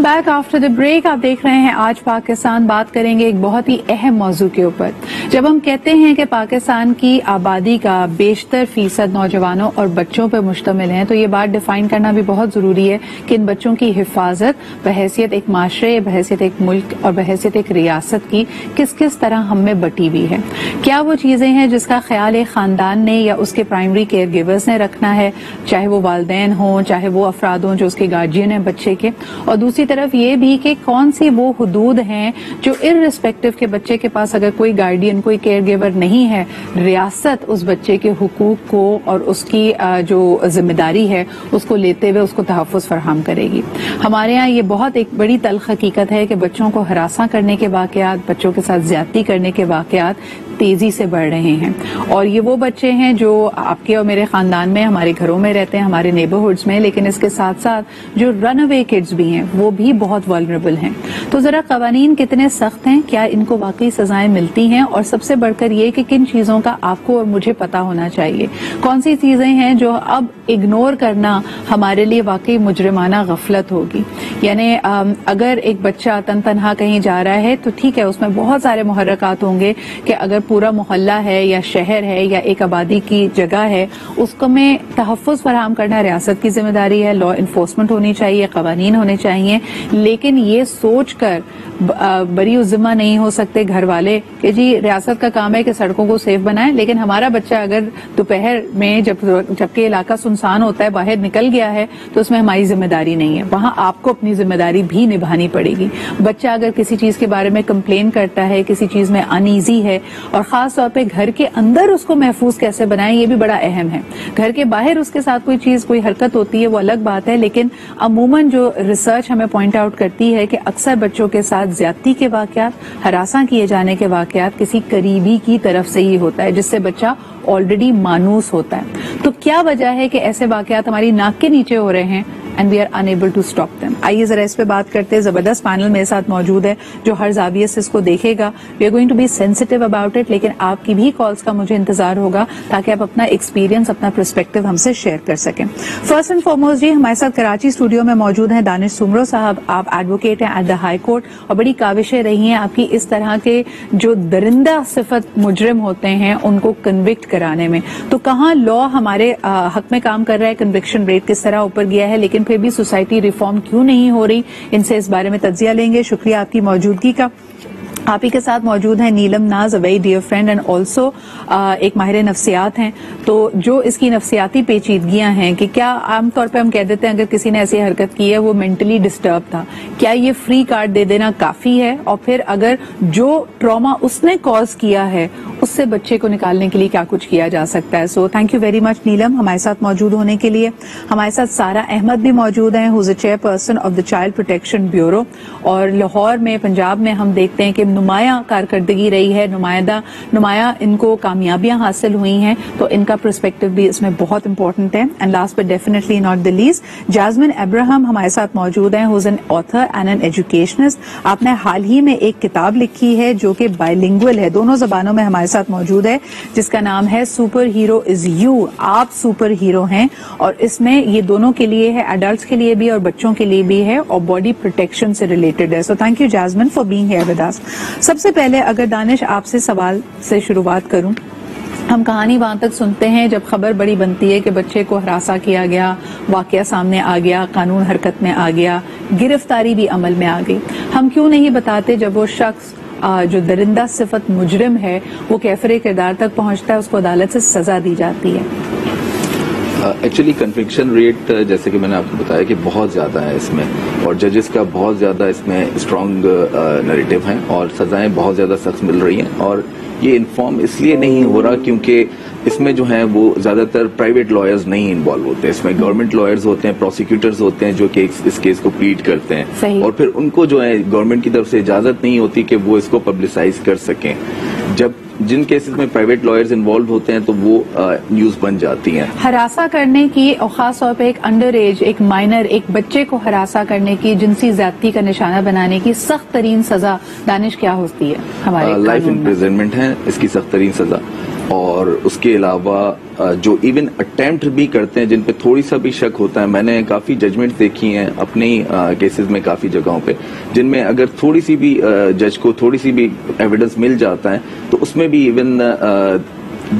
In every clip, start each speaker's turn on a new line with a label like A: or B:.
A: Back after the break. आप देख रहे हैं आज पाकिस्तान। बात करेंगे एक बहुत ही अहम मौजू के ऊपर। जब हम कहते हैं कि पाकिस्तान की आबादी का बेशतर फीसद नौजवानों और बच्चों पर मुश्तमिल है, तो ये बात डिफाइन करना भी बहुत जरूरी है कि इन बच्चों की हिफाजत बहैसियत एक माशरे, बहैसियत एक मुल्क और बहैसियत एक रियासत की किस किस तरह हम में बटी हुई है। क्या वो चीजें हैं जिसका ख्याल एक खानदान ने या उसके प्राइमरी केयर गिवर्स ने रखना है, चाहे वो वालिदैन हों, चाहे वो अफराद हों जो उसके गार्जियन हैं बच्चे के, और दूसरी तरफ ये भी कि कौन सी वो हुदूद हैं जो इर्रिस्पेक्टिव के बच्चे के पास अगर कोई गार्डियन, कोई केयर गिवर नहीं है, रियासत उस बच्चे के हुकूक को और उसकी जो जिम्मेदारी है उसको लेते हुए उसको तहफ़्फ़ुज़ फराहम करेगी। हमारे यहाँ ये बहुत एक बड़ी तल्ख़ हकीकत है कि बच्चों को हरासा करने के वाक़यात, बच्चों के साथ ज्यादती करने के वाक़यात तेजी से बढ़ रहे हैं। और ये वो बच्चे हैं जो आपके और मेरे खानदान में, हमारे घरों में रहते हैं, हमारे नेबरहुड्स में, लेकिन इसके साथ साथ जो रन अवे किड्स भी हैं वो भी बहुत वल्नरेबल हैं। तो जरा कवानीन कितने सख्त हैं, क्या इनको वाकई सजाएं मिलती हैं, और सबसे बढ़कर ये कि किन चीजों का आपको और मुझे पता होना चाहिए, कौन सी चीजें हैं जो अब इग्नोर करना हमारे लिए वाकई मुजरिमाना गफलत होगी। यानी अगर एक बच्चा तन तनहा कहीं जा रहा है तो ठीक है, उसमें बहुत सारे मुहर्रकात होंगे कि अगर पूरा मोहल्ला है या शहर है या एक आबादी की जगह है, उसको में तहफ़्फ़ुज़ फराहम करना रियासत की जिम्मेदारी है, लॉ इन्फोर्समेंट होनी चाहिए, कवानीन होने चाहिए। लेकिन ये सोच कर बरी उज़्ज़िमा नहीं हो सकते घर वाले कि जी रियासत का काम है कि सड़कों को सेफ बनाए, लेकिन हमारा बच्चा अगर दोपहर में जबकि इलाका सुनसान होता है बाहर निकल गया है तो उसमें हमारी जिम्मेदारी नहीं है, वहां आपको अपनी जिम्मेदारी भी निभानी पड़ेगी। बच्चा अगर किसी चीज के बारे में कंप्लेन करता है, किसी चीज में अनईजी है, और खास तौर पे घर के अंदर उसको महफूज कैसे बनाएं ये भी बड़ा अहम है। घर के बाहर उसके साथ कोई चीज, कोई हरकत होती है वो अलग बात है, लेकिन अमूमन जो रिसर्च हमें पॉइंट आउट करती है कि अक्सर बच्चों के साथ ज्यादती के वाकयात, हरासा किए जाने के वाकयात किसी करीबी की तरफ से ही होता है जिससे बच्चा ऑलरेडी मानूस होता है। तो क्या वजह है कि ऐसे वाकयात हमारी नाक के नीचे हो रहे हैं and we are unable to stop them? आइए जरा इस पे बात करते हैं। जबरदस्त पैनल मेरे साथ मौजूद है जो हर जाविये से इसको देखेगा। We are going to be sensitive about it, लेकिन आपकी भी कॉल्स का मुझे इंतजार होगा ताकि आप अपना एक्सपीरियंस, अपना पर्सपेक्टिव हमसे शेयर कर सकें। फर्स्ट एंड फॉरमोस्ट जी, हमारे साथ कराची स्टूडियो में मौजूद हैं दानिश सुमरो साहब। आप एडवोकेट हैं एट द हाई कोर्ट और बड़ी काविशें रही हैं आपकी इस तरह के जो दरिंदा सिफत मुजरिम होते हैं उनको कन्विक्ट कराने में। तो कहाँ लॉ हमारे हक में काम कर रहा है, कन्विक्शन रेट किस तरह ऊपर गया है, लेकिन फिर भी सोसाइटी रिफॉर्म क्यों नहीं हो रही, इनसे इस बारे में तज्जिया लेंगे। शुक्रिया आपकी मौजूदगी का। आप ही के साथ मौजूद हैं Neelam Naz, a very dear friend and also एक माहिर नफ्सियात हैं। तो जो इसकी नफ्सियाती पेचीदगियां हैं कि क्या आमतौर पे हम कह देते हैं अगर किसी ने ऐसी हरकत की है वो मेंटली डिस्टर्ब था, क्या ये फ्री कार्ड दे देना काफी है, और फिर अगर जो ट्रॉमा उसने कॉज किया है उससे बच्चे को निकालने के लिए क्या कुछ किया जा सकता है। So thank you very much Neelam हमारे साथ मौजूद होने के लिए। हमारे साथ सारा अहमद भी मौजूद हैं, who is the chairperson of the child protection bureau, और लाहौर में, पंजाब में हम देखते हैं कि नुमाया कारकर्दगी रही है, नुमाया इनको कामयाबियां हासिल हुई हैं, तो इनका पर्सपेक्टिव भी इसमें बहुत इंपॉर्टेंट है। And last but definitely not the least, jasmine Abraham हमारे साथ मौजूद हैं, who is an author and an educationist. आपने हाल ही में एक किताब लिखी है जो कि बाइलिंगुअल है, दोनों जबानों में हमारे साथ मौजूद है, जिसका नाम है सुपर हीरो इज यू, आप सुपर हीरो हैं। और इसमें ये दोनों के लिए है, एडल्ट्स के लिए भी और बच्चों के लिए भी है, और बॉडी प्रोटेक्शन से रिलेटेड है। So thank you jasmine for being here with us. सबसे पहले अगर दानिश आपसे सवाल से शुरुआत करूं, हम कहानी वहां तक सुनते हैं जब खबर बड़ी बनती है कि बच्चे को हरासा किया गया, वाकया सामने आ गया, कानून हरकत में आ गया, गिरफ्तारी भी अमल में आ गई। हम क्यों नहीं बताते जब वो शख्स जो दरिंदा सिफत मुजरिम है वो कैफरे किरदार तक पहुंचता है, उसको अदालत से सजा दी जाती है?
B: एक्चुअली कन्विक्शन रेट जैसे कि मैंने आपको बताया कि बहुत ज़्यादा है इसमें, और जजेस का बहुत ज़्यादा इसमें स्ट्रॉन्ग नैरेटिव है और सजाएं बहुत ज़्यादा सख्त मिल रही हैं। और ये इन्फॉर्म इसलिए नहीं हो रहा क्योंकि इसमें जो है वो ज़्यादातर प्राइवेट लॉयर्स नहीं इन्वॉल्व होते हैं, इसमें गवर्नमेंट लॉयर्स होते हैं, प्रोसिक्यूटर्स होते हैं जो कि इस केस को प्लीड करते हैं, और फिर उनको जो है गवर्नमेंट की तरफ से इजाज़त नहीं होती कि वो इसको पब्लिसाइज कर सकें। जब जिन केसेस में प्राइवेट लॉयर्स इन्वॉल्व होते हैं तो वो न्यूज बन जाती हैं।
A: हरासा करने की, और खास तौर पे एक अंडर एज, एक माइनर, एक बच्चे को हरासा करने की, जिनसी ज्यादती का निशाना बनाने की सख्त तरीन सजा दानिश क्या होती है हमारे?
B: लाइफ इम्प्रिजनमेंट है इसकी सख्त तरीन सजा। اور اس کے علاوہ جو ایون اٹیمپٹ بھی کرتے ہیں جن پہ تھوڑی سا بھی شک ہوتا ہے. میں نے کافی ججمنٹ دیکھی ہیں اپنی کیسز میں کافی جگہوں پہ جن میں اگر تھوڑی سی بھی جج کو تھوڑی سی بھی ایویڈنس مل جاتا ہے تو اس میں بھی ایون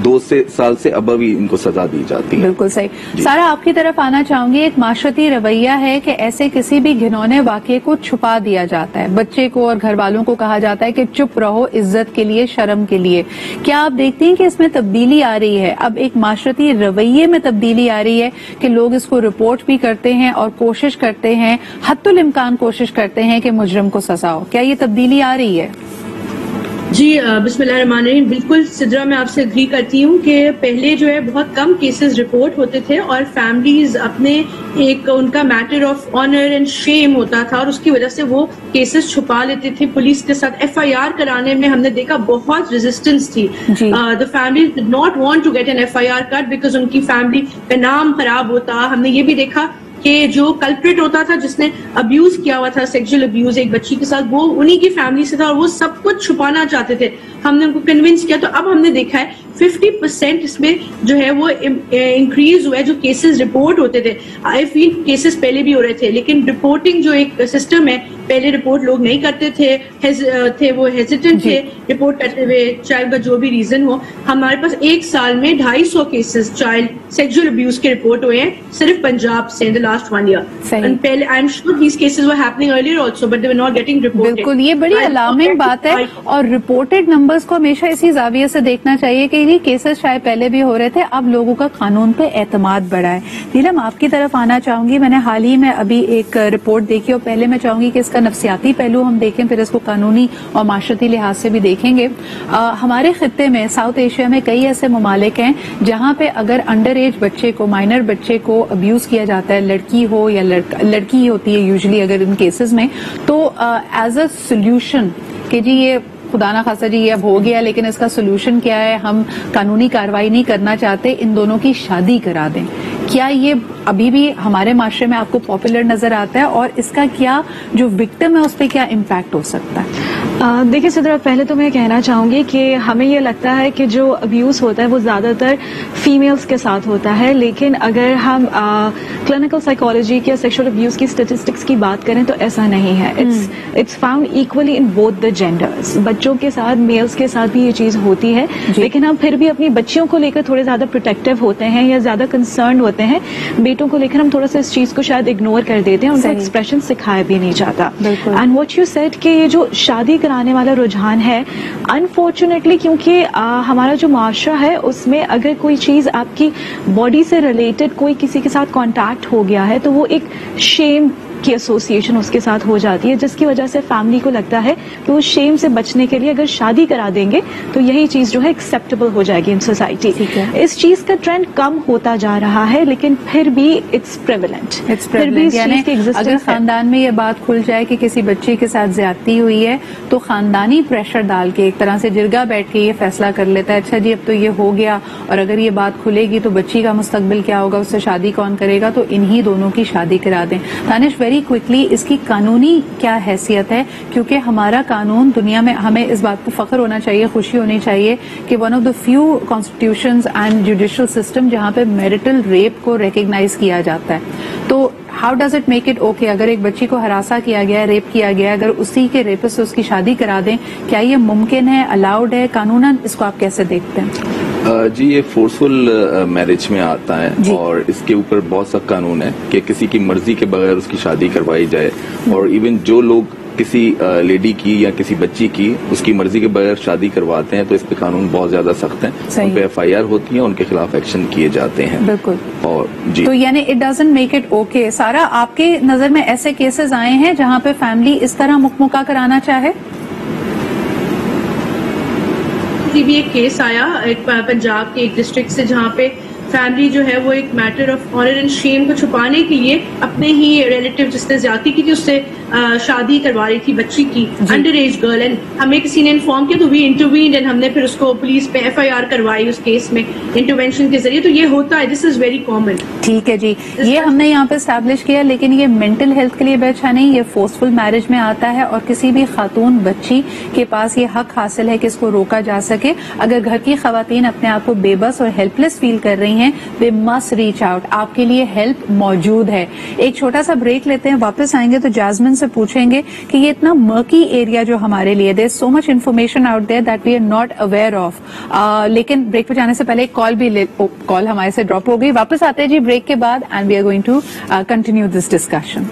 B: 2 سال سے ابو ہی ان کو سزا دی جاتی ہے.
A: بالکل صحیح. سارا آپ کی طرف آنا چاہوں گی. ایک معاشرتی رویہ ہے کہ ایسے کسی بھی گھنونے واقعے کو چھپا دیا جاتا ہے, بچے کو اور گھر والوں کو کہا جاتا ہے کہ چپ رہو عزت کے لیے, شرم کے لیے. کیا آپ دیکھتے ہیں کہ اس میں تبدیلی آ رہی ہے؟ اب ایک معاشرتی رویے میں تبدیلی آ رہی ہے کہ لوگ اس کو رپورٹ بھی کرتے ہیں اور کوشش کرتے ہیں, حتی الامکان کوشش کرتے ہیں کہ مجرم کو سزا ہو. کیا یہ تبدیلی آ رہی ہے؟
C: جی بسم اللہ الرحمن الرحیم. بالکل سدرا, میں آپ سے اگری کرتی ہوں کہ پہلے جو ہے بہت کم کیسز رپورٹ ہوتے تھے اور فیملیز اپنے ایک ان کا matter of honour and shame ہوتا تھا اور اس کی وجہ سے وہ کیسز چھپا لیتے تھے پولیس کے ساتھ. FIR کرانے میں ہم نے دیکھا بہت ریزسٹنس تھی. The family did not want to get an FIR cut because ان کی فیملی کا نام خراب ہوتا. ہم نے یہ بھی دیکھا کہ جو کلپریٹ ہوتا تھا جس نے ابیوز کیا ہوا تھا, سیکشل ابیوز ایک بچی کے ساتھ, وہ انہی کی فیملی سے تھا اور وہ سب کچھ چھپانا چاہتے تھے. ہم نے ان کو کنونس کیا. تو اب ہم نے دیکھا ہے 50% اس میں جو ہے وہ انکریز ہوا ہے جو کیسز رپورٹ ہوتے تھے. آئی فیل کیسز پہلے بھی ہو رہے تھے لیکن رپورٹنگ جو ایک سسٹم ہے, پہلے رپورٹ لوگ نہیں کرتے تھے وہ ہیزیٹنٹ تھے رپورٹ کرتے ہوئے, چائلڈ کا جو بھی ریزن ہو. ہمارے پاس ایک سال میں 250 کیسز چائلڈ سیکشل ابیوز کے رپورٹ ہوئے ہیں صرف پنجاب سے in the last 1 year. And پہلے I'm sure these cases were happening earlier also but they were not getting reported.
A: بالکل, یہ بڑی الارمنگ بات ہے اور رپورٹڈ نمبرز کو ہمیشہ اسی زاویے سے دیکھنا چاہیے کہ یہ کیسز شاید پہلے بھی ہو رہے تھے, اب لوگوں کا قانون پہ اعتماد بڑھا ہے. نیلم, آپ کی طرف آنا چاہوں گی. میں نے حال ہی میں ابھی ایک رپورٹ دیکھی اور پہلے میں چاہوں گی کہ اس کا نفسیاتی پہلو ہم دیکھیں, پھر اس کو قانونی اور معاشرتی لحاظ سے بھی دیکھیں گے. ہمارے خطے میں ساؤتھ ایشیا میں کئی ایسے ممالک ہیں جہاں پہ اگر انڈر ایج بچے کو, مائنر بچے کو ابیوز کیا جاتا ہے, لڑکی ہو یا لڑکی ہی ہوتی ہے یوزلی اگر ان کیسز میں, تو ایز اے سولوشن کہ جی یہ خدا نہ خاصا جی یہ اب ہو گیا لیکن اس کا سولوشن کیا ہے, ہم قانونی کارروائی نہیں کرنا چاہتے, ان دونوں کی شادی کرا دیں. کیا یہ ابھی بھی ہمارے معاشرے میں آپ کو پاپولر نظر آتا ہے اور اس کا کیا جو وکٹم ہے اس پہ کیا امپیکٹ ہو سکتا ہے؟
D: دیکھیں صدرہ, پہلے تو میں کہنا چاہوں گی کہ ہمیں یہ لگتا ہے کہ جو ابیوز ہوتا ہے وہ زیادہ تر فیمیلز کے ساتھ ہوتا ہے, لیکن اگر ہم کلینکل سائیکالوجی یا سیکشل ابیوز کی اسٹیٹسٹکس کی بات کریں تو ایسا نہیں ہے. It's found equally in both the genders. بچوں کے ساتھ, میلز کے ساتھ بھی یہ چیز ہوتی ہے, لیکن ہم پھر بھی اپنی بچیوں کو لے کر تھوڑے زیادہ پروٹیکٹیو ہوتے ہیں یا زیادہ کنسرنڈ ہوتے ہیں. بیٹوں کو لے کر ہم تھوڑا سا اس چیز کو شاید اگنور کر دیتے ہیں, ان کو ایکسپریشن سکھایا بھی نہیں جاتا. اینڈ واٹ یو سیڈ کہ یہ جو شادی کرانے والا رجحان ہے, انفارچونیٹلی کیونکہ ہمارا جو معاشرہ ہے اس میں اگر کوئی چیز آپ کی باڈی سے ریلیٹڈ کوئی کسی کے ساتھ کانٹیکٹ ہو گیا ہے تو وہ ایک شیم کی ایسوسیشن اس کے ساتھ ہو جاتی ہے, جس کی وجہ سے فیملی کو لگتا ہے کہ وہ شیم سے بچنے کے لیے اگر شادی کرا دیں گے تو یہی چیز جو ہے ایکسیپٹیبل ہو جائے گی ان سوسائٹی. اس چیز کا ٹرینڈ کم ہوتا جا رہا ہے لیکن پھر بھی اٹس پریویلنٹ. پھر بھی
A: اگر خاندان میں یہ بات کھل جائے کہ کسی بچے کے ساتھ زیادتی ہوئی ہے تو خاندانی پریشر ڈال کے ایک طرح سے جرگا بیٹھ کے یہ فیصلہ کر لیتا ہے, اچھا جی اب تو یہ ہو گیا اور اگر یہ بات کھلے گی تو بچی کا مستقبل کیا ہوگا, اس سے شادی کون کرے گا, تو انہی دونوں کی شادی کرا دیں. دانش, ویری کوئکلی اس کی قانونی کیا حیثیت ہے؟ کیونکہ ہمارا قانون دنیا میں, ہمیں اس بات کو فخر ہونا چاہیے, خوشی ہونی چاہیے کہ one of the few constitutions and judicial system جہاں پہ میرٹل ریپ کو ریکگنائز کیا جاتا ہے. تو how does it make it okay اگر ایک بچی کو ہراساں کیا گیا ہے, ریپ کیا گیا ہے, اگر اسی کے ریپس سے اس کی شادی کرا دیں, کیا یہ ممکن ہے, الاؤڈ ہے قانوناً؟ اس کو آپ کیسے دیکھتے ہیں؟
B: جی, یہ فورسفل میرج میں آتا ہے اور اس کے اوپر بہت سخت قانون ہے کہ کسی کی مرضی کے بغیر اس کی شادی کروائی جائے, اور ایون جو لوگ کسی لیڈی کی یا کسی بچی کی اس کی مرضی کے بغیر شادی کرواتے ہیں تو اس پہ قانون بہت زیادہ سخت ہیں, ان پہ FIR ہوتی ہیں, ان کے خلاف ایکشن کیے جاتے ہیں.
A: بالکل.
B: اور جی,
A: تو یعنی it doesn't make it okay. سارا, آپ کی نظر میں ایسے کیسز آئے ہیں جہاں پہ فیملی اس طرح مکمکا کرانا چاہے؟
C: بھی ایک کیس آیا ایک پنجاب کے ایک ڈسٹرکٹ سے جہاں پہ فیملی جو ہے وہ ایک matter of honour and shame کو چھپانے کے لیے اپنے ہی ریلیٹیو جس نے زیادتی کی تھی اس سے شادی کروا رہی تھی بچی کی, انڈر ایج گرل, اینڈ ہمیں کسی نے انفارم کیا تو وی انٹروینڈ اینڈ ہم نے پھر اس کو پولیس پہ FIR کروائی اس کیس میں انٹروینشن کے ذریعے. تو یہ ہوتا ہے, دس از ویری کامن.
A: ٹھیک ہے جی, یہ ہم نے یہاں پہ اسٹیبلش کیا, لیکن یہ مینٹل ہیلتھ کے لیے بھی اچھا نہیں, یہ فورسفل میرج میں آتا ہے, اور کسی بھی خاتون بچی کے پاس یہ حق حاصل ہے کہ اس کو روکا جا سکے. اگر گھر کی خواتین اپنے آپ کو بے بس اور ہیلپ لیس فیل کر رہی ہیں, دے مسٹ ریچ آؤٹ. آپ کے لیے ہیلپ موجود ہے. ایک چھوٹا سا بریک لیتے ہیں, واپس آئیں گے تو جاسمن سے پوچھیں گے کہ یہ اتنا مرکی ایریا جو ہمارے لیے, there so much information out there that we are not aware of. لیکن بریک پہ جانے سے پہلے ایک کال ہمارے سے ڈراپ ہو گئی. واپس آتے ہیں جی بریک کے بعد, and we are going to continue this discussion.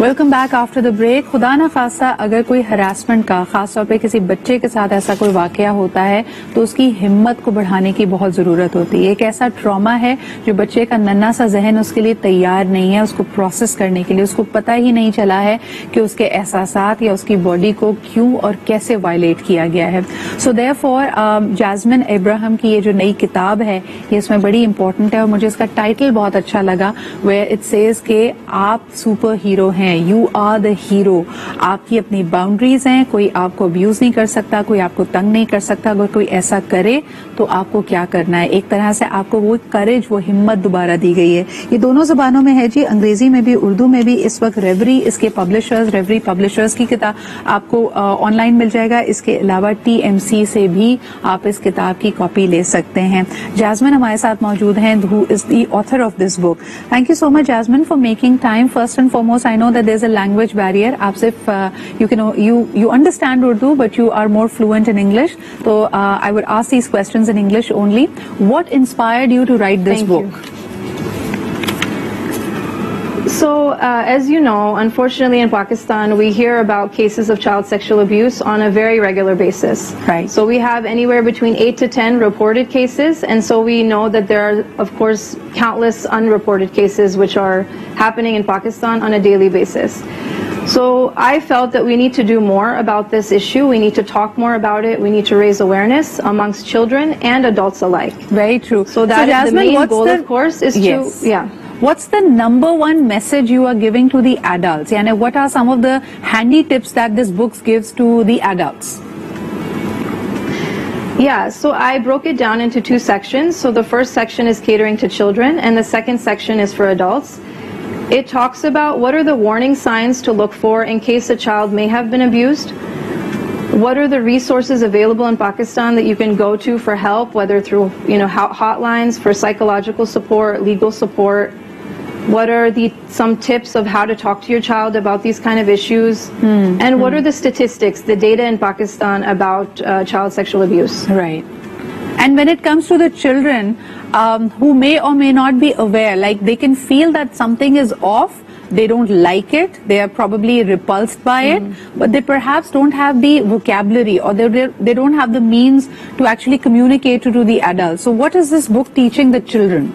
A: Welcome back after the break. خدا نہ خاصہ اگر کوئی ہراسمنٹ کا, خاص طور پہ کسی بچے کے ساتھ ایسا کوئی واقعہ ہوتا ہے تو اس کی ہمت کو بڑھانے کی بہت ضرورت ہوتی ہے. ایک ایسا ٹراما ہے جو بچے کا ننھا سا ذہن اس کے لیے تیار نہیں ہے اس کو پروسیس کرنے کے لیے. اس کو پتہ ہی نہیں چلا ہے کہ اس کے احساسات یا اس کی باڈی کو کیوں اور کیسے وائلیٹ کیا گیا ہے. سو دیئر فور جاسمن ابراہم کی یہ جو نئی کتاب ہے یہ اس میں بڑی امپورٹنٹ ہے, اور مجھے اس کا ٹائٹل بہت اچھا لگا, ویئر اٹ سیز کہ آپ سپر ہیرو ہیں, یو آر دا ہیرو. آپ کی اپنی باؤنڈریز ہیں, کوئی آپ کو ابیوز نہیں کر سکتا, کوئی آپ کو تنگ نہیں کر سکتا. اگر کوئی ایسا کرے تو آپ کو کیا کرنا ہے. ایک طرح سے آپ کو وہ کریج, وہ ہمت دوبارہ دی گئی ہے. یہ دونوں زبانوں میں ہے جی, انگریزی میں بھی اردو میں بھی. اس وقت ریوری اس کے ریوری پبلشرز کی کتاب آپ کو آن لائن مل جائے گا. اس کے علاوہ TMC سے بھی آپ اس کتاب کی کاپی لے سکتے ہیں. جاسمن ہمارے ساتھ موجود ہیں, who is the author of this book. Thank you so much Jasmine for making time. First and foremost, I know that there's a language barrier. آپ صرف you understand Urdu but you are more fluent in English. So I would ask these questions in English only. What inspired you to write this book?
E: So, as you know, unfortunately in Pakistan, we hear about cases of child sexual abuse on a very regular basis.
A: Right.
E: So we have anywhere between 8 to 10 reported cases, and so we know that there are, of course, countless unreported cases which are happening in Pakistan on a daily basis. So I felt that we need to do more about this issue. We need to talk more about it. We need to raise awareness amongst children and adults alike.
A: Very true.
E: So that is
A: Jasmine,
E: the main goal, of course, is
A: yes.
E: to, yeah.
A: What's the number one message you are giving to the adults? And what are some of the handy tips that this book gives to the adults?
E: Yeah, so I broke it down into two sections. So the first section is catering to children, and the second section is for adults. It talks about what are the warning signs to look for in case a child may have been abused. What are the resources available in Pakistan that you can go to for help, whether through, hotlines for psychological support, legal support. What are some tips of how to talk to your child about these kind of issues? And what are the statistics, the data in Pakistan about child sexual abuse?
A: Right. And when it comes to the children who may or may not be aware, like they can feel that something is off, they don't like it, they are probably repulsed by it, but they perhaps don't have the vocabulary, or they don't have the means to actually communicate to the adults. So what is this book teaching the children?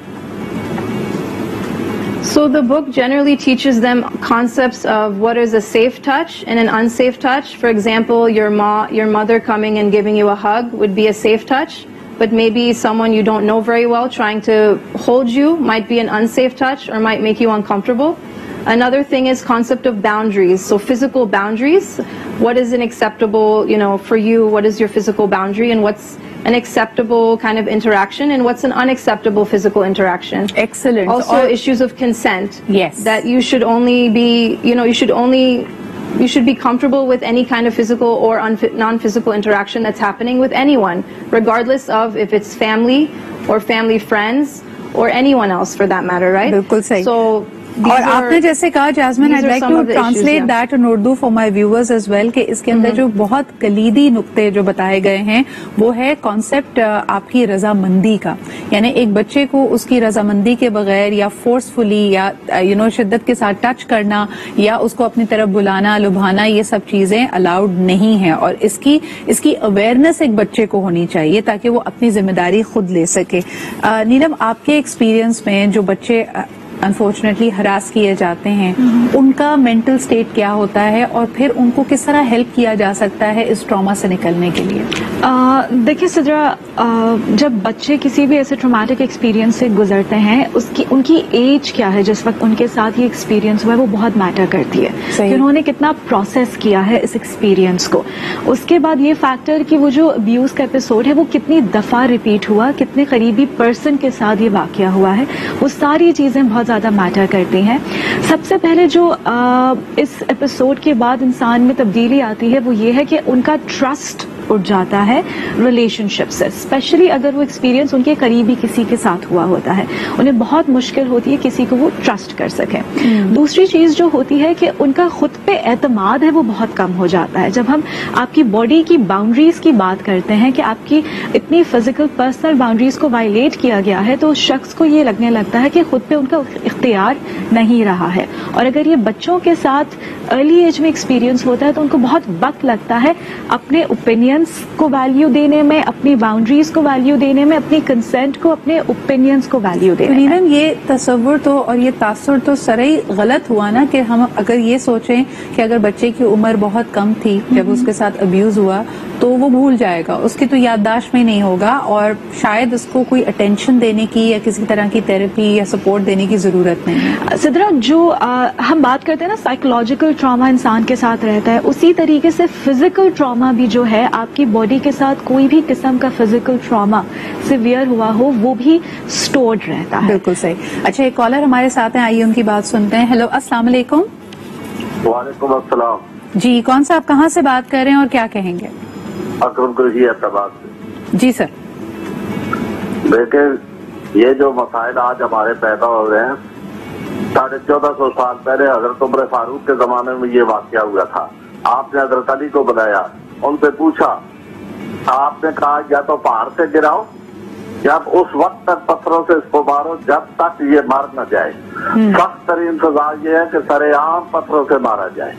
E: So the book generally teaches them concepts of what is a safe touch and an unsafe touch. For example, your mother coming and giving you a hug would be a safe touch, but maybe someone you don't know very well trying to hold you might be an unsafe touch or might make you uncomfortable. Another thing is concept of boundaries. So physical boundaries. What is an acceptable, for you, what is your physical boundary, and what's an acceptable kind of interaction, and what's an unacceptable physical interaction.
A: Excellent.
E: Also issues of consent.
A: Yes.
E: That you should only be, you should be comfortable with any kind of physical or non-physical interaction that's happening with anyone, regardless of if it's family or family friends or anyone else for that matter, right?
A: بالکل صحیح.
E: So
A: اور آپ نے جیسے کہا جاسمن, I'd like to translate that in Urdu for my viewers as well, کہ اس کے اندر جو بہت کلیدی نقطے جو بتائے گئے ہیں وہ ہے کانسیپٹ آپ کی رضامندی کا. یعنی ایک بچے کو اس کی رضامندی کے بغیر یا فورسفلی یا شدت کے ساتھ ٹچ کرنا یا اس کو اپنی طرف بلانا لبھانا, یہ سب چیزیں الاؤڈ نہیں ہیں, اور اس کی اویئرنیس ایک بچے کو ہونی چاہیے تاکہ وہ اپنی ذمہ داری خود لے سکے. نیلم, آپ کے ایکسپیرینس میں جو بچے अनफॉर्चुनेटली हरास किए जाते हैं, उनका मेंटल स्टेट क्या होता है और फिर उनको किस तरह हेल्प किया जा सकता है इस ट्रॉमा से निकलने के लिए?
D: देखिए सिद्रा, जब बच्चे किसी भी ऐसे ट्रॉमेटिक एक्सपीरियंस से गुजरते हैं, उनकी एज क्या है जिस वक्त उनके साथ ये एक्सपीरियंस हुआ है, वो बहुत मैटर करती है कि उन्होंने कितना प्रोसेस किया है इस एक्सपीरियंस को। उसके बाद ये फैक्टर कि वो जो अब्यूज का एपिसोड है वो कितनी दफा रिपीट हुआ, कितने करीबी पर्सन के साथ ये वाकया हुआ है, वो सारी चीजें बहुत ज्यादा मैटर करती हैं। सबसे पहले जो इस एपिसोड के बाद इंसान में तब्दीली आती है वो ये है कि उनका ट्रस्ट उठ जाता है रिलेशनशिप से, स्पेशली अगर वो एक्सपीरियंस उनके करीबी किसी के साथ हुआ होता है, उन्हें बहुत मुश्किल होती है किसी को वो ट्रस्ट कर सकें। दूसरी चीज जो होती है कि उनका खुद पे एतमाद है वो बहुत कम हो जाता है। जब हम आपकी बॉडी की बाउंड्रीज की बात करते हैं कि आपकी इतनी फिजिकल पर्सनल बाउंड्रीज को वायलेट किया गया है, तो उस शख्स को ये लगने लगता है कि खुद पे उनका इख्तियार नहीं रहा है। और अगर ये बच्चों के साथ अर्ली एज में एक्सपीरियंस होता है तो उनको बहुत वक्त लगता है अपने ओपिनियंस को वैल्यू देने में, अपनी बाउंड्रीज को वैल्यू देने में, अपनी कंसेंट को, अपने ओपिनियंस को वैल्यू देने में।
A: नीलम, ये तस्वुर तो और ये तासुर तो सराई गलत हुआ ना कि हम अगर ये सोचें कि अगर बच्चे की उम्र बहुत कम थी जब उसके साथ अब्यूज हुआ तो वो भूल जाएगा, उसकी तो याददाश्त में नहीं होगा और शायद उसको कोई अटेंशन देने की या किसी तरह की थेरेपी या सपोर्ट देने की जरूरत नहीं है।
D: सिद्रा, जो हम बात करते हैं ना साइकोलॉजिकल ट्रॉमा इंसान के साथ रहता है, उसी तरीके से फिजिकल ट्रॉमा भी जो है, आपकी बॉडी के साथ कोई भी किस्म का फिजिकल ट्रॉमा सिवियर हुआ हो वो भी स्टोर्ड रहता है।
A: बिल्कुल सही। अच्छा, एक कॉलर हमारे साथ हैं, आइए उनकी बात सुनते हैं। हेलो, अस्सलाम वालेकुम।
F: वालेकुम अस्सलाम
A: जी, कौन सा, आप कहाँ से बात कर रहे हैं और क्या कहेंगे?
F: अकरम कुरैशी हैदराबाद से।
A: जी सर।
F: देखिए, ये जो मसाइल आज हमारे पैदा हो रहे हैं, 1450 साल पहले हजरत उमर फारूक के जमाने में ये वाकया हुआ था। आपने हजरत अली को बुलाया, उनसे पूछा, आपने कहा या तो पहाड़ से गिराओ, जब उस वक्त तक पत्थरों से इसको मारो जब तक ये मर न जाए। सख्त तरीन सजा ये है कि सरेआम पत्थरों से मारा जाए,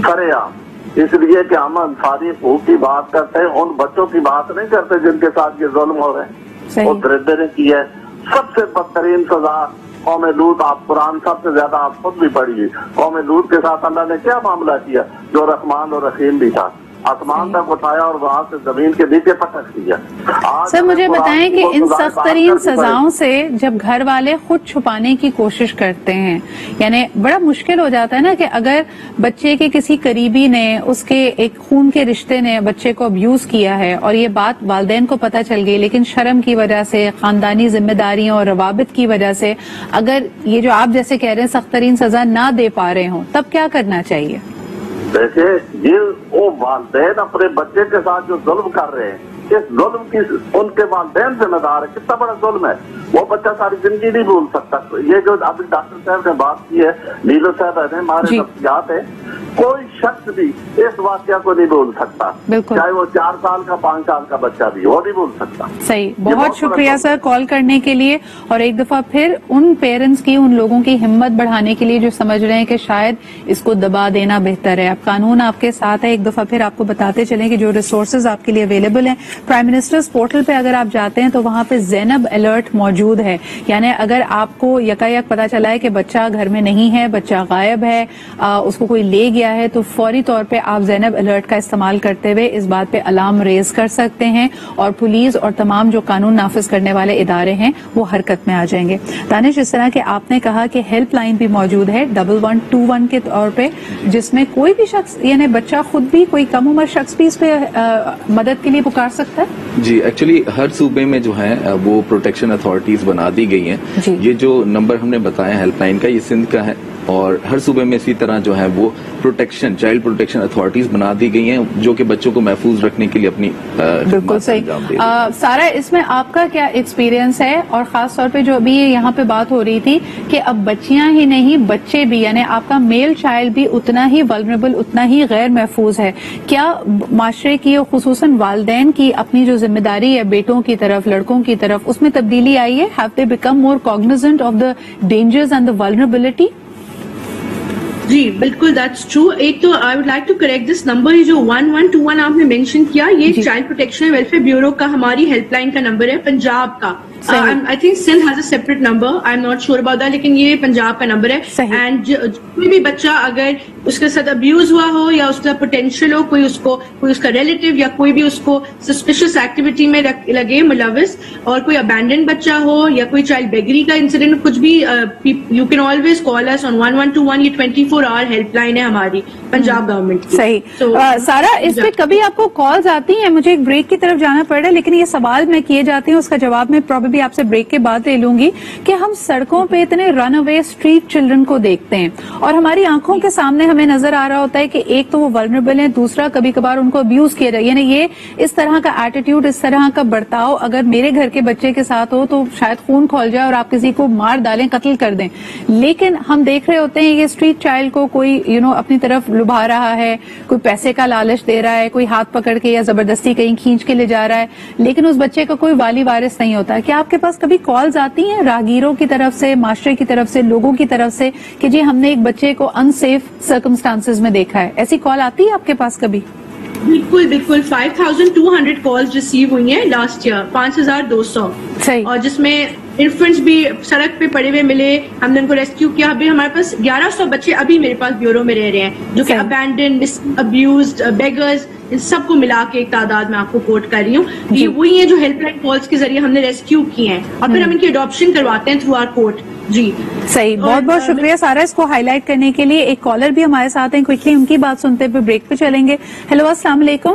F: सरेआम। इसलिए कि हम अंसारी हकूक की बात करते हैं, उन बच्चों की बात नहीं करते जिनके साथ ये जुल्म हो रहे हैं। वो दरिद्र ने की है सबसे बदतरीन सजा कौम लूत। आप कुरान सबसे ज्यादा आप खुद भी पढ़िए, कौम लूत के साथ अल्लाह ने क्या मामला किया, जो रहमान और रहीम भी था, आसमान तक उठाया और वहां से जमीन के नीचे पटक दिया।
A: सर, मुझे बताएं कि इन सख्त तरीन सजाओं से जब घर वाले खुद छुपाने की कोशिश करते हैं, यानी बड़ा मुश्किल हो जाता है ना कि अगर बच्चे के किसी करीबी ने, उसके एक खून के रिश्ते ने बच्चे को अब्यूज किया है और ये बात वालिदैन को पता चल गई, लेकिन शर्म की वजह से, खानदानी जिम्मेदारियों और रवाबित की वजह से अगर ये जो आप जैसे कह रहे हैं सख्त तरीन सजा ना दे पा रहे हों, तब क्या करना चाहिए?
F: देखिए, ये वो वालिदैन अपने बच्चे के साथ जो जुल्म कर रहे हैं, इस जुल्म की उनके वालिदैन जिम्मेदार है। कितना बड़ा जुल्म है, वो बच्चा सारी जिंदगी नहीं भूल सकता। ये जो अभी डॉक्टर साहब ने बात की है, नीलो साहब है, हमारे नफ्सियात है, कोई शख्स भी इस वाकया को नहीं भूल सकता, चाहे वो 4 साल का 5 साल का बच्चा भी, वो नहीं भूल सकता।
A: सही, बहुत शुक्रिया सर कॉल करने के लिए। और एक दफा फिर उन पेरेंट्स की, उन लोगों की हिम्मत बढ़ाने के लिए जो समझ रहे हैं कि शायद इसको दबा देना बेहतर है। अब कानून आपके साथ है, एक दफा फिर आपको बताते चलें कि जो रिसोर्सेज आपके लिए अवेलेबल हैं, प्राइम मिनिस्टर्स पोर्टल पे अगर आप जाते हैं तो वहां पे ज़ैनब अलर्ट मौजूद है। यानी अगर आपको यकायक पता चला है कि बच्चा घर में नहीं है, बच्चा गायब है, उसको कोई ले गया है, तो फौरी तौर पे आप ज़ैनब अलर्ट का इस्तेमाल करते हुए इस बात पे अलार्म रेज कर सकते हैं और पुलिस और तमाम जो कानून नाफिज करने वाले इदारे हैं वो हरकत में आ जाएंगे। दानिश, इस तरह के आपने कहा कि हेल्पलाइन भी मौजूद है 1121 के तौर पे, जिसमें कोई भी शख्स, यानी बच्चा खुद भी, कोई कम उम्र शख्स भी इस पे मदद के लिए पुकार सकता है?
B: जी, एक्चुअली हर सूबे में जो है वो प्रोटेक्शन अथॉरिटीज बना दी गई हैं। ये जो नंबर हमने बताया हेल्पलाइन का, ये सिंध का है और हर सूबे में इसी तरह जो है वो प्रोटेक्शन, चाइल्ड प्रोटेक्शन अथॉरिटीज बना दी गई हैं जो कि बच्चों को महफूज रखने के लिए अपनी
A: बिल्कुल सही। सारा, इसमें आपका क्या एक्सपीरियंस है? और खास तौर पे जो अभी यहाँ पे बात हो रही थी कि अब बच्चियां ही नहीं बच्चे भी, यानी आपका मेल चाइल्ड भी उतना ही वल्नरेबल, उतना ही गैर महफूज है। क्या माशरे की और खुसूसन वालिदैन की अपनी जो जिम्मेदारी है बेटों की तरफ, लड़कों की तरफ, उसमें तब्दीली आई है? Have they become more cognizant of the dangers and the vulnerability?
C: जी बिल्कुल, दैट्स ट्रू। एक तो I would like to correct this number, ये जो 1121 आपने मेंशन किया, ये child protection and welfare bureau का हमारी हेल्पलाइन का नंबर है, पंजाब का। I think Sindh has a separate number. I'm not sure about that, لیکن یہ پنجاب کا نمبر ہے. اینڈ کوئی بھی بچہ اگر اس کے ساتھ ابیوز ہوا ہو یا اس کا پوٹینشیل ہو, کوئی اس کا ریلیٹیو یا کوئی بھی اس کو سسپیشس ایکٹیویٹی میں لگے ملوث, اور کوئی ابینڈنڈ بچہ ہو یا کوئی چائلڈ بیگری کا انسیڈنٹ, کچھ بھی, یو کین آلویز کال اس آن 1121. یہ 24 آور ہیلپ لائن ہے ہماری پنجاب گورنمنٹ کی.
A: صحیح. سارا, اس پہ کبھی آپ کو کالز آتی ہیں؟ مجھے ایک بریک کی طرف جانا پڑ رہا ہے, لیکن یہ سوال میں کیے جاتے ہیں, اس کا جواب میں پروبیبلی آپ سے بریک کے بعد لے لوں گی, کہ ہم سڑکوں پہ اتنے رن اوے اسٹریٹ چلڈرن کو دیکھتے ہیں اور ہماری آنکھوں کے سامنے ہمیں نظر آ رہا ہوتا ہے کہ ایک تو وہ ولنریبل ہیں, دوسرا کبھی کبھار ان کو ابیوز کیا جائے. یعنی یہ اس طرح کا ایٹیٹیوڈ, اس طرح کا برتاؤ اگر میرے گھر کے بچے کے ساتھ ہو تو شاید خون کھول جائے اور آپ کسی کو مار ڈالیں, قتل کر دیں. لیکن ہم دیکھ رہے ہوتے ہیں یہ اسٹریٹ چائلڈ کو کوئی اپنی طرف لبھا رہا ہے, کوئی پیسے کا لالچ دے رہا ہے, کوئی ہاتھ پکڑ کے یا زبردستی کہیں کھینچ کے لے جا رہا ہے, لیکن اس بچے کا کوئی والی وارث نہیں ہوتا. کیا آپ کے پاس کبھی کالز آتی ہیں راہگیروں کی طرف سے, معاشرے کی طرف سے, لوگوں کی طرف سے کہ جی ہم نے ایک بچے کو ان سیف سرکمسٹانسز میں دیکھا ہے؟ ایسی کال آتی ہے آپ کے پاس کبھی؟
C: بالکل بالکل. 5200 کالز ریسیو ہوئی ہیں لاسٹ ایئر, 5200. اور جس میں انفنٹس بھی سڑک پہ پڑے ہوئے ملے, ہم نے ان کو ریسکیو کیا. ابھی ہمارے پاس 1100 بچے ابھی میرے پاس بیورو میں رہ رہے ہیں, جو کہ ابینڈنڈ, ابیوزڈ, بیگرز, ان سب کو ملا کے ایک تعداد میں آپ کو کوٹ کر رہی ہوں. یہ وہی ہیں جو ہیلپ لائن کالز کے ذریعے ہم نے ریسکیو کی ہیں, اور پھر ہم ان کی اڈاپشن کرواتے ہیں تھرو آر کورٹ. جی
A: صحیح, بہت بہت شکریہ سارا اس کو ہائی لائٹ کرنے کے لیے. ایک کالر بھی ہمارے ساتھ ہیں, کوئکلی ان کی بات سنتے ہوئے بریک پہ چلیں گے. ہیلو, السلام علیکم.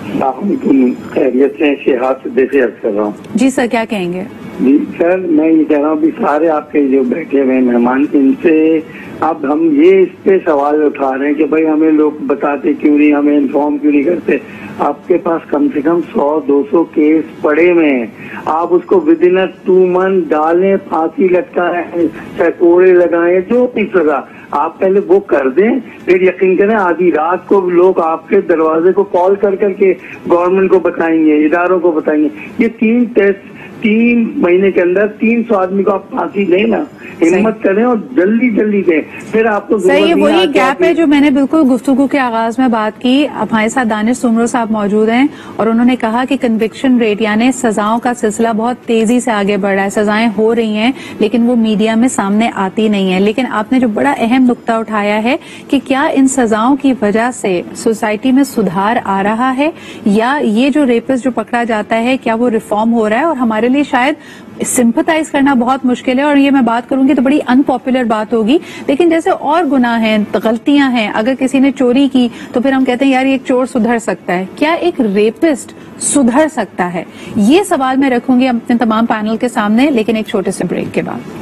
G: السلام علیکم, خیریت سے؟ شہاب سے دیکھ کر رہا ہوں.
A: جی سر, کیا کہیں گے؟
G: جی سر, میں یہ کہہ رہا ہوں بھی سارے آپ کے جو بیٹھے ہوئے مہمان, ان سے اب ہم یہ اس پہ سوال اٹھا رہے ہیں کہ بھائی ہمیں لوگ بتاتے کیوں نہیں, ہمیں انفارم کیوں نہیں کرتے. آپ کے پاس کم سے کم 100-200 کیس پڑے ہوئے ہیں, آپ اس کو ود ان 2 months ڈالیں, پھانسی لٹکائیں, چکوڑے لگائیں, جو بھی سزا آپ پہلے وہ کر دیں, پھر یقین کریں آدھی رات کو لوگ آپ کے دروازے کو کال کر کر کے گورنمنٹ کو بتائیں گے, اداروں کو بتائیں گے. یہ 3 ٹیسٹ 3 مہینے کے اندر 300 آدمی کو آپ پھانسی دیں نا, ہمت کریں اور جلدی جلدی دیں. پھر آپ کو
A: صحیح, وہی گیپ ہے جو میں نے بالکل گفتگو کے آغاز میں بات کی. ہمارے ساتھ دانش سمرو صاحب موجود ہیں اور انہوں نے کہا کہ کنوکشن ریٹ یعنی سزاؤں کا سلسلہ بہت تیزی سے آگے بڑھ رہا ہے. سزائیں ہو رہی ہیں لیکن وہ میڈیا میں سامنے آتی نہیں ہیں. لیکن آپ نے جو بڑا اہم نقطہ اٹھایا ہے کہ کیا ان سزاؤں کی وجہ سے سوسائٹی میں سدھار آ رہا ہے, یا یہ جو ریپس جو پکڑا جاتا ہے کیا وہ ریفارم ہو رہا ہے. اور ہمارے لیے شاید سمپتائز کرنا بہت مشکل ہے, اور یہ میں بات کروں گی تو بڑی ان پاپولر بات ہوگی, لیکن جیسے اور گناہ ہیں, غلطیاں ہیں, اگر کسی نے چوری کی تو پھر ہم کہتے ہیں یار یہ ایک چور سدھر سکتا ہے, کیا ایک ریپسٹ سدھر سکتا ہے؟ یہ سوال میں رکھوں گی اپنے تمام پینل کے سامنے, لیکن ایک چھوٹے سے بریک کے بعد.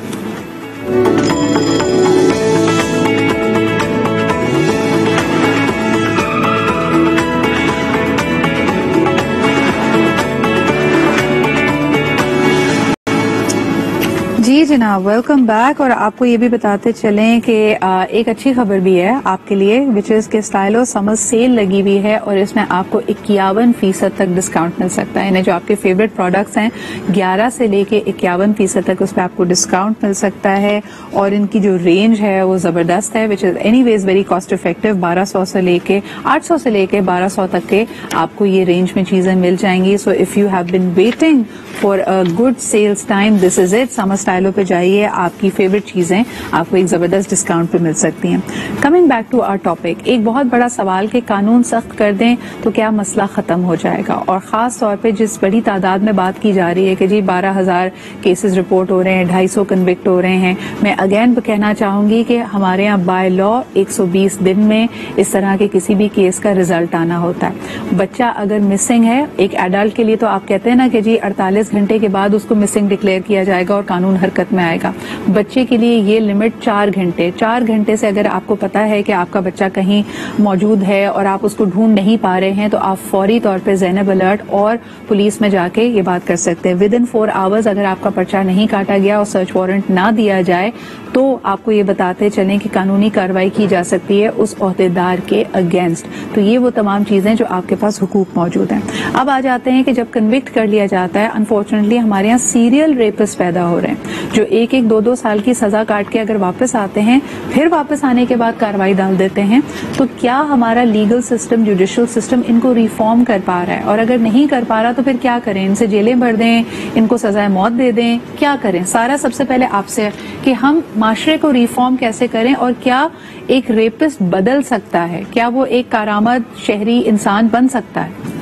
A: جی جناب, ویلکم بیک. اور آپ کو یہ بھی بتاتے چلیں کہ ایک اچھی خبر بھی ہے آپ کے لیے, وچ از کہ سٹائلو سمر سیل لگی ہوئی ہے اور اس میں آپ کو 51% تک ڈسکاؤنٹ مل سکتا ہے. یعنی جو آپ کے فیوریٹ پروڈکٹس ہیں 11 سے لے کے 51% تک اس پہ آپ کو ڈسکاؤنٹ مل سکتا ہے. اور ان کی جو رینج ہے وہ زبردست ہے, which is anyways very cost effective. 1200 سے لے کے 800 سے لے کے 1200 تک کے آپ کو یہ رینج میں چیزیں مل جائیں گی. So if you have been waiting for a good sales time, this is it. Summer Stylo پہ جائیے, آپ کی فیوریٹ چیزیں آپ کو ایک زبردست ڈسکاؤنٹ پہ مل سکتی ہیں. Coming back to our topic, ایک بہت بڑا سوال کہ قانون سخت کر دیں تو کیا مسئلہ ختم ہو جائے گا, اور خاص طور پہ جس بڑی تعداد میں بات کی جا رہی ہے کہ جی 12,000 کیسز رپورٹ ہو رہے ہیں, 250 کنوکٹ ہو رہے ہیں. میں اگین کہنا چاہوں گی کہ ہمارے یہاں بائی لا 120 دن میں اس طرح کے کسی بھی کیس کا ریزلٹ آنا ہوتا ہے. بچہ اگر مسنگ ہے, ایک ایڈلٹ کے لیے تو آپ کہتے ہیں نا کہ جی 48 گھنٹے کے بعد اس کو مسنگ ڈکلیئر کیا جائے گا اور قانون حرکت میں آئے گا. بچے کے لیے یہ لمٹ 4 گھنٹے. 4 گھنٹے سے اگر آپ کو پتا ہے کہ آپ کا بچہ کہیں موجود ہے اور آپ اس کو ڈھونڈ نہیں پا رہے ہیں تو آپ فوری طور پہ زینب الرٹ اور پولیس میں جا کے یہ بات کر سکتے ہیں. ود ان 4 hours اگر آپ کا پرچہ نہیں کاٹا گیا اور سرچ وارنٹ نہ دیا جائے تو آپ کو یہ بتاتے چلیں کہ قانونی کارروائی کی جا سکتی ہے اس عہدیدار کے اگینسٹ. تو یہ وہ تمام چیزیں جو آپ کے پاس حقوق موجود ہیں. اب آ جاتے ہیں کہ جب کنوکٹ کر لیا جاتا ہے, انفارچونیटली ہمارے यहाँ सीरियल रेपिस्ट पैदा हो रहे हैं जो 1-1, 2-2 साल की सजा काट के अगर वापस आते हैं, फिर वापस आने के बाद कार्रवाई डाल देते हैं. तो क्या हमारा लीगल सिस्टम, जुडिशियल सिस्टम इनको रिफॉर्म कर पा रहा है? और अगर नहीं कर पा रहा तो फिर क्या करें? इनसे जेलें भर दें, इनको सजाए मौत दे दें, क्या करें? सारा सबसे पहले आपसे कि हम माशरे को रिफॉर्म कैसे करें और क्या एक रेपिस्ट बदल सकता है? क्या वो एक कारामद शहरी इंसान बन सकता है?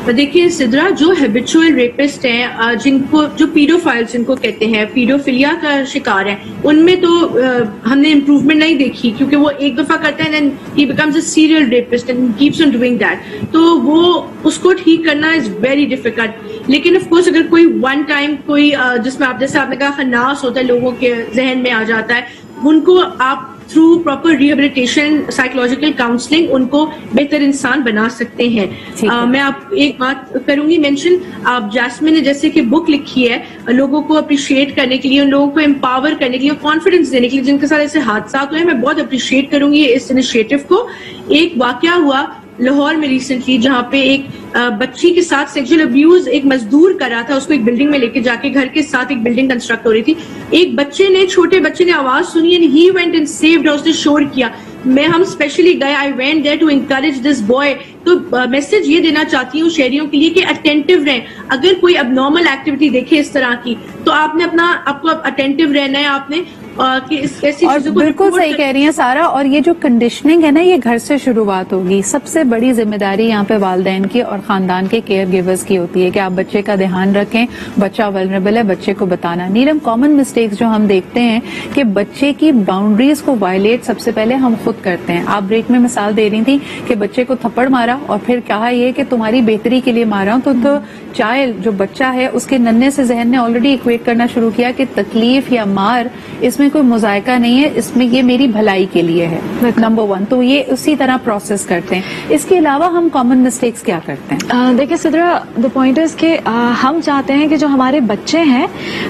C: देखिए सिद्रा, जो हैबिचुअल रेपिस्ट हैं, जिनको जो पीडोफाइल्स जिनको कहते हैं, पीडोफिलिया का शिकार है, उनमें तो हमने इम्प्रूवमेंट नहीं देखी, क्योंकि वो एक दफा करता है and he becomes a serial rapist and keeps on doing that. तो वो उसको ठीक करना इज वेरी डिफिकल्ट. लेकिन ऑफ कोर्स अगर कोई वन टाइम कोई जिसमें आप जैसे आपने कहा खन्नास होता है, लोगों के जहन में आ जाता है, उनको आप through proper rehabilitation, psychological counselling उनको बेहतर इंसान बना सकते हैं. मैं आप एक बात करूंगी मेंशन, आप जैस्मिन ने जैसे कि बुक लिखी है लोगों को अप्रिशिएट करने के लिए, उन लोगों को एम्पावर करने के लिए, कॉन्फिडेंस देने के लिए जिनके साथ ऐसे हादसा हुए. मैं बहुत अप्रिशिएट करूंगी इस इनिशिएटिव को. एक वाकया हुआ लाहौर में रिसेंटली जहां पे एक बच्ची के साथ सेक्सुअल अब्यूज एक मजदूर कर रहा था, उसको एक बिल्डिंग में लेके जाके, घर के साथ एक बिल्डिंग कंस्ट्रक्ट हो रही थी. एक बच्चे ने, छोटे बच्चे ने आवाज सुनी and he went and saved, उसने शोर किया. हम स्पेशली गए, I went there to encourage this boy. तो मैसेज ये देना चाहती हूँ शहरियों के लिए कि अटेंटिव रहें. अगर कोई अबनॉर्मल एक्टिविटी देखे इस तरह की तो आपने आपको अटेंटिव रहना है, आपने कि ऐसी चीजों को.
A: बिल्कुल सही कह रही हैं सारा. और ये जो कंडीशनिंग है ना, ये घर से शुरुआत होगी. सबसे बड़ी जिम्मेदारी यहाँ पे वालिदैन की और खानदान के केयर गिवर्स की होती है कि आप बच्चे का ध्यान रखें. बच्चा वल्नरेबल है, बच्चे को बताना. नीलम, कॉमन मिस्टेक्स जो हम देखते हैं कि बच्चे की बाउंड्रीज को वायलेट सबसे पहले हम खुद करते हैं. आप ब्रेक में मिसाल दे रही थी कि बच्चे को थप्पड़ मारा और फिर कहा ये कि तुम्हारी बेहतरी के लिए मारा हूं. तो चाइल्ड जो बच्चा है उसके नन्हे से जहन ने ऑलरेडी इक्वेट करना शुरू किया कि तकलीफ या मार इसमें कोई मुजायका नहीं है, इसमें ये मेरी भलाई के लिए है. नंबर 1 तो ये उसी तरह प्रोसेस करते हैं. इसके अलावा हम कॉमन मिस्टेक्स क्या करते हैं?
D: देखिए सिद्रा, द पॉइंट इज कि हम चाहते हैं कि जो हमारे बच्चे हैं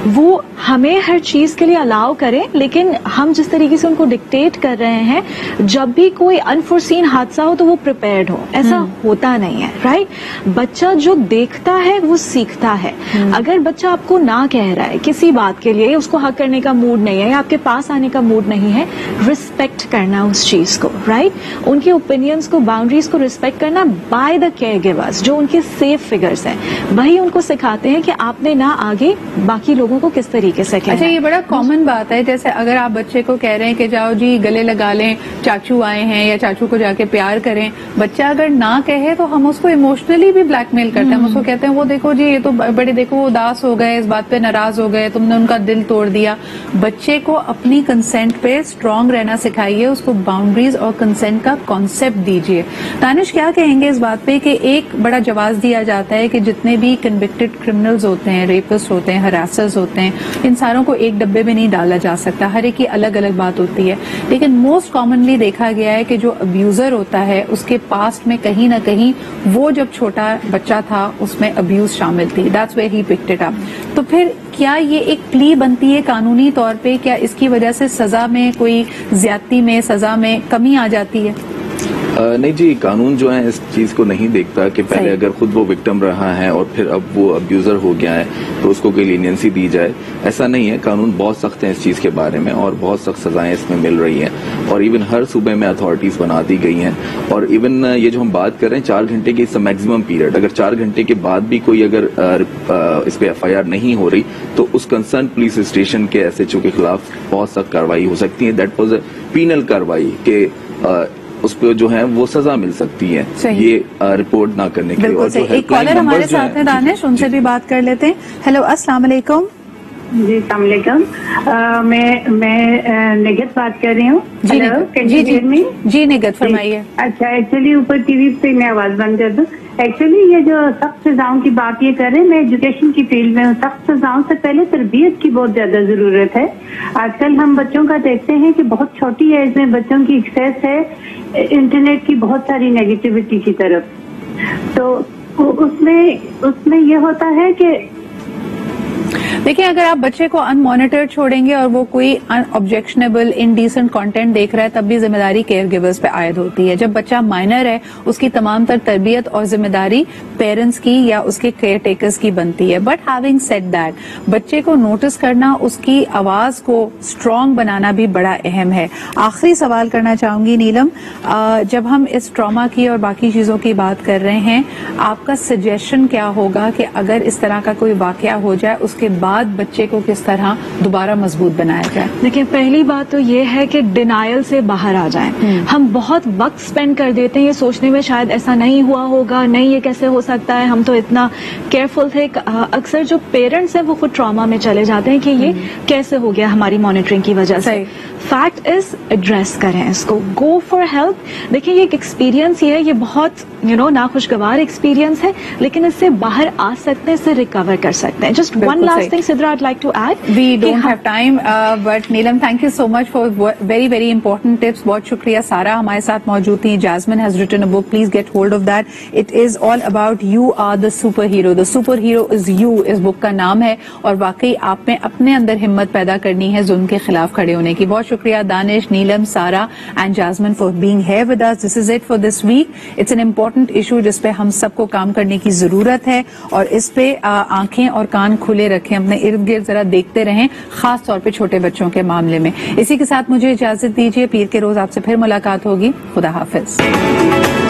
D: वो हमें हर चीज के लिए अलाउ करें, लेकिन हम जिस तरीके से उनको डिक्टेट कर रहे हैं, जब भी कोई अनफोर्सीन हादसा हो तो वो प्रिपेयर्ड हो. ऐसा होता नहीं है, राइट? बच्चा जो देखता है वो सीखता है. अगर बच्चा आपको ना कह रहा है किसी बात के लिए, उसको हक करने का मूड नहीं है या आपके पास आने का मूड नहीं है, रिस्पेक्ट करना उस चीज को, राइट? उनके ओपिनियंस को, बाउंड्रीज को रिस्पेक्ट करना बाय द केयर गिवर्स, जो उनके सेफ फिगर्स हैं, वही उनको सिखाते हैं कि आपने ना आगे बाकी लोगों को किस तरीके से कहना.
A: अच्छा, ये बड़ा कॉमन बात है. जैसे अगर आप बच्चे को कह रहे हैं कि जाओ जी गले लगा लें, चाचू आए हैं, या चाचू को जाके प्यार करें, बच्चा अगर ना कहे तो हम उसको इमोशनली भी ब्लैकमेल करते हैं. हम उसको कहते हैं वो देखो जी, ये तो बड़े देखो वो उदास हो गए, इस बात पे नाराज हो गए, तुमने उनका दिल तोड़ दिया. बच्चे को अपनी कंसेंट पे स्ट्रांग रहना सिखाइए, उसको बाउंड्रीज और कंसेंट का कॉन्सेप्ट दीजिए. दानिश, क्या कहेंगे इस बात पे कि एक बड़ा जवाब दिया जाता है कि जितने भी कन्विक्टेड क्रिमिनल्स होते हैं, रेपिस्ट होते हैं, हरासर्स होते हैं, इन सारों को एक डब्बे में नहीं डाला जा सकता, हर एक की अलग अलग बात होती है. लेकिन मोस्ट कॉमनली देखा गया है कि जो अब्यूजर होता है उसके पास्ट में कहीं ना कहीं वो जब छोटा बच्चा था उसमें अब्यूज शामिल थी. That's where he picked it up. तो फिर क्या ये एक प्ली बनती है कानूनी तौर पे? क्या इसकी वजह से सजा में कोई ज्यादती में, सजा में कमी आ जाती है?
B: नहीं जी, कानून जो है इस चीज को नहीं देखता कि पहले अगर खुद वो विक्टिम रहा है और फिर अब वो अब्यूजर हो गया है तो उसको कोई लीनियंसी दी जाए. ऐसा नहीं है. कानून बहुत सख्त है इस चीज के बारे में और बहुत सख्त सजाएं इसमें मिल रही हैं. और इवन हर सूबे में अथॉरिटीज बना दी गई हैं. और इवन ये जो हम बात कर रहे हैं 4 घंटे की, इस मैक्सिमम पीरियड, अगर 4 घंटे के बाद भी कोई अगर इस पे FIR नहीं हो रही तो उस कंसर्न पुलिस स्टेशन के SHO के खिलाफ बहुत सख्त कार्रवाई हो सकती है. दैट वाज अ पीनल कार्रवाई के उस पर जो है वो सजा मिल सकती है ये रिपोर्ट ना करने के लिए. और जो
A: एक कॉलर हमारे साथ है दानिश, उनसे भी बात कर लेते हैं. हेलो, अस्सलाम वालेकुम.
H: जी अस्सलाम वालेकुम. मैं निगत बात कर रही हूँ.
A: जी निगत फरमाइए.
H: अच्छा, एक्चुअली ऊपर टीवी पे मैं आवाज बंद कर दूं. एक्चुअली ये जो सख्त सजाओं की बात ये कर रहे हैं, मैं एजुकेशन की फील्ड में हूँ. सख्त सजाओं से पहले तरबियत की बहुत ज्यादा जरूरत है. आजकल हम बच्चों का देखते हैं कि बहुत छोटी एज में बच्चों की एक्सेस है इंटरनेट की बहुत सारी नेगेटिविटी की तरफ. तो उसमें ये होता है कि
A: देखिए, अगर आप बच्चे को अनमॉनिटर्ड छोड़ेंगे और वो कोई ऑब्जेक्शनेबल इनडिसेंट कंटेंट देख रहा है, तब भी जिम्मेदारी केयर गिवर्स पे आयद होती है. जब बच्चा माइनर है, उसकी तमाम तर तरबियत और जिम्मेदारी पेरेंट्स की या उसके केयर टेकर्स की बनती है. बट हैविंग सेड दैट, बच्चे को नोटिस करना, उसकी आवाज को स्ट्रांग बनाना भी बड़ा अहम है. आखिरी सवाल करना चाहूंगी नीलम, जब हम इस ट्रॉमा की और बाकी चीजों की बात कर रहे हैं, आपका सजेशन क्या होगा कि अगर इस तरह का कोई वाकया हो जाए, उसके बाद बच्चे को किस तरह दोबारा मजबूत बनाया जाए?
D: देखिए, पहली बात तो ये है कि डिनायल से बाहर आ जाएं. हम बहुत वक्त स्पेंड कर देते हैं ये सोचने में शायद ऐसा नहीं हुआ होगा, नहीं ये कैसे हो सकता है, हम तो इतना केयरफुल थे. अक्सर जो पेरेंट्स हैं वो खुद ट्रॉमा में चले जाते हैं कि ये कैसे हो गया हमारी मॉनिटरिंग की वजह से. फैक्ट इज एड्रेस करें इसको, गो फॉर हेल्प. देखिए, ये एक एक्सपीरियंस ही है, ये बहुत नाखुशगवार एक्सपीरियंस है, लेकिन इससे बाहर आ सकते हैं, इससे रिकवर कर सकते हैं. Just one last thing Sidra, I'd like to add.
A: We don't have time, but Neelam, thank you so much for very, very important tips. बहुत शुक्रिया. सारा हमारे साथ मौजूद थी. Jasmine has written a book. Please get hold of that. It is all about you are the superhero. The superhero is you. इस book का नाम है, और वाकई आप में अपने अंदर हिम्मत पैदा करनी है जुल्म के खिलाफ खड़े होने की. बहुत शुक्रिया दानिश, नीलम, सारा and jasmine for being here with us. This is it for this week. It's an important issue जिस पे हम सबको काम करने की जरूरत है, और इस पे आंखें और कान खुले रखें, अपने इर्द गिर्द जरा देखते रहें, खास तौर पे छोटे बच्चों के मामले में. इसी के साथ मुझे इजाजत दीजिए. पीर के रोज आपसे फिर मुलाकात होगी. खुदा हाफिज.